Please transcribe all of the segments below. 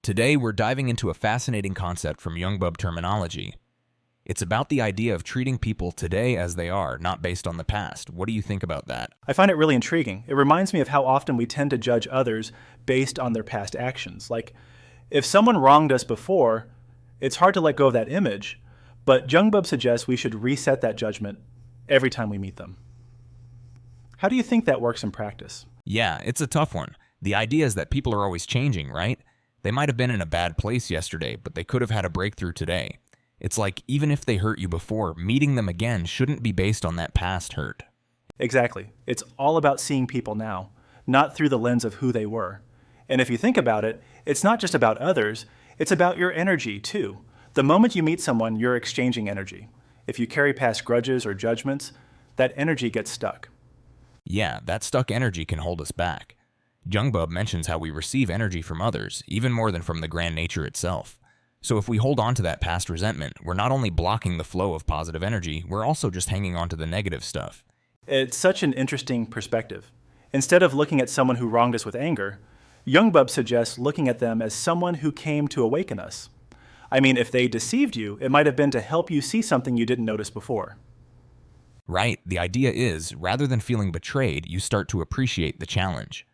Today, we're diving into a fascinating concept from Jungbub terminology. It's about the idea of treating people today as they are, not based on the past. What do you think about that? I find it really intriguing. It reminds me of how often we tend to judge others based on their past actions. Like, if someone wronged us before, it's hard to let go of that image, but Jungbub suggests we should reset that judgment every time we meet them. How do you think that works in practice? Yeah, it's a tough one. The idea is that people are always changing, right? They might have been in a bad place yesterday, but they could have had a breakthrough today. It's like, even if they hurt you before, meeting them again shouldn't be based on that past hurt. Exactly. It's all about seeing people now, not through the lens of who they were. And if you think about it, it's not just about others, it's about your energy too. The moment you meet someone, you're exchanging energy. If you carry past grudges or judgments, that energy gets stuck. Yeah, that stuck energy can hold us back. Jungbub mentions how we receive energy from others, even more than from the grand nature itself. So if we hold on to that past resentment, we're not only blocking the flow of positive energy, we're also just hanging on to the negative stuff. It's such an interesting perspective. Instead of looking at someone who wronged us with anger, Jungbub suggests looking at them as someone who came to awaken us. I mean, if they deceived you, it might have been to help you see something you didn't notice before. Right, the idea is, rather than feeling betrayed, you start to appreciate the challenge.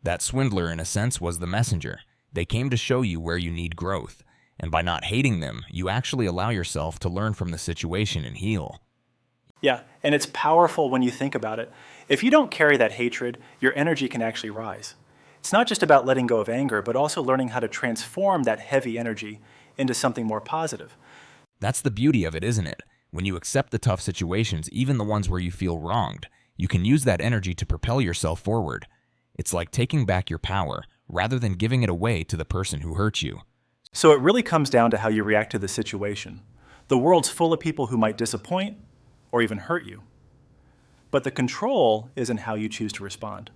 That swindler, in a sense, was the messenger. They came to show you where you need growth. And by not hating them, you actually allow yourself to learn from the situation and heal. Yeah, and it's powerful when you think about it. If you don't carry that hatred, your energy can actually rise. It's not just about letting go of anger, but also learning how to transform that heavy energy into something more positive. That's the beauty of it, isn't it? When you accept the tough situations, even the ones where you feel wronged, you can use that energy to propel yourself forward. It's like taking back your power, rather than giving it away to the person who hurt you. So it really comes down to how you react to the situation. The world's full of people who might disappoint or even hurt you. But the control is in how you choose to respond.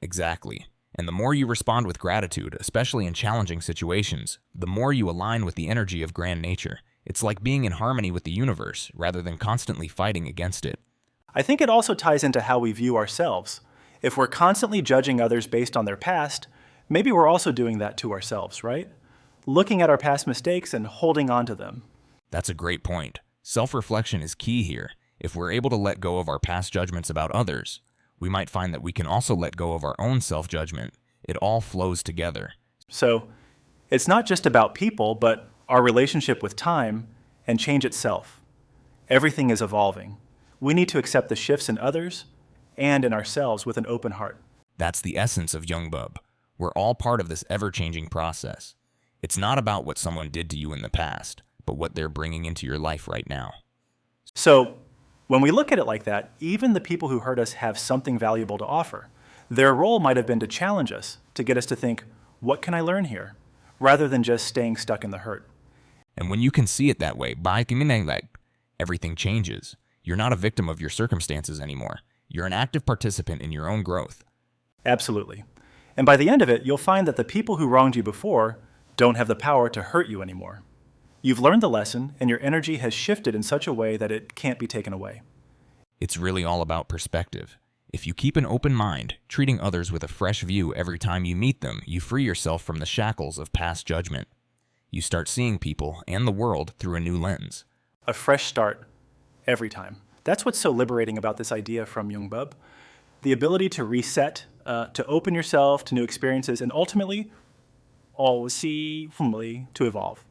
Exactly. And the more you respond with gratitude, especially in challenging situations, the more you align with the energy of grand nature. It's like being in harmony with the universe, rather than constantly fighting against it. I think it also ties into how we view ourselves. If we're constantly judging others based on their past, maybe we're also doing that to ourselves, right? Looking at our past mistakes and holding on to them. That's a great point. Self-reflection is key here. If we're able to let go of our past judgments about others, we might find that we can also let go of our own self-judgment. It all flows together. So, it's not just about people, but our relationship with time and change itself. Everything is evolving. We need to accept the shifts in others and in ourselves with an open heart. That's the essence of Jungbub. We're all part of this ever-changing process. It's not about what someone did to you in the past, but what they're bringing into your life right now. So, when we look at it like that, even the people who hurt us have something valuable to offer. Their role might have been to challenge us, to get us to think, what can I learn here? Rather than just staying stuck in the hurt. And when you can see it that way, everything changes. You're not a victim of your circumstances anymore. You're an active participant in your own growth. Absolutely. And by the end of it, you'll find that the people who wronged you before don't have the power to hurt you anymore. You've learned the lesson, and your energy has shifted in such a way that it can't be taken away. It's really all about perspective. If you keep an open mind, treating others with a fresh view every time you meet them, you free yourself from the shackles of past judgment. You start seeing people and the world through a new lens. A fresh start every time. That's what's so liberating about this idea from Jungbub. The ability to reset, to open yourself to new experiences, and ultimately, to evolve.